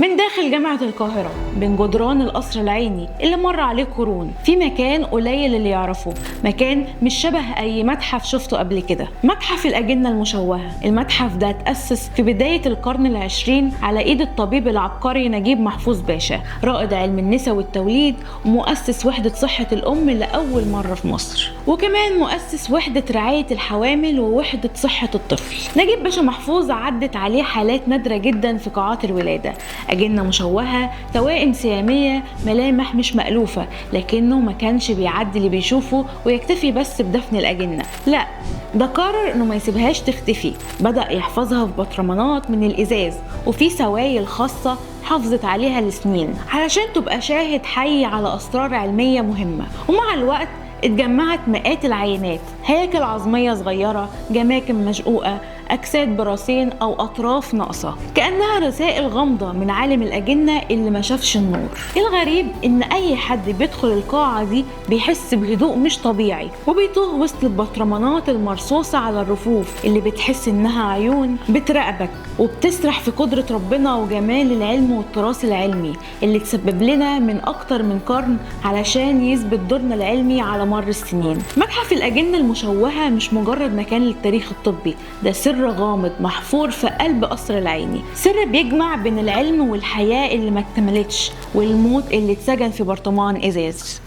من داخل جامعة القاهرة بين جدران القصر العيني اللي مر عليه قرون، في مكان قليل اللي يعرفه، مكان مش شبه أي متحف شفته قبل كده، متحف الأجنة المشوهة. المتحف ده اتأسس في بداية القرن العشرين على إيد الطبيب العبقري نجيب محفوظ باشا، رائد علم النساء والتوليد ومؤسس وحدة صحة الأم لأول مرة في مصر، وكمان مؤسس وحدة رعاية الحوامل ووحدة صحة الطفل. نجيب باشا محفوظ عدت عليه حالات نادرة جدا في قاعات الولادة، أجنة مشوهة، توائم سيامية، ملامح مش مألوفة، لكنه ما كانش بيعدي اللي بيشوفه ويكتفي بس بدفن الأجنة، لا ده قرر انه ما يسيبهاش تختفي، بدأ يحفظها في برطمانات من الإزاز وفي سوائل خاصة حافظت عليها لسنين علشان تبقى شاهد حي على أسرار علمية مهمة. ومع الوقت اتجمعت مئات العينات، هياكل عظمية صغيرة، جماكم مشقوقة، أجساد براسين أو أطراف ناقصة، كأنها رسائل غامضة من عالم الأجنة اللي ما شافش النور. الغريب إن أي حد بيدخل القاعة دي بيحس بهدوء مش طبيعي، وبيتوه وسط البطرمانات المرصوصة على الرفوف اللي بتحس إنها عيون بتراقبك وبتسرح في قدرة ربنا وجمال العلم والتراث العلمي اللي تسبب لنا من أكتر من قرن علشان يثبت دورنا العلمي على مر السنين. متحف الأجنة المشوهة مش مجرد مكان للتاريخ الطبي، ده سر غامض محفور في قلب قصر العيني، سر بيجمع بين العلم والحياة اللي ما اكتملتش والموت اللي اتسجن في برطمان إزاز.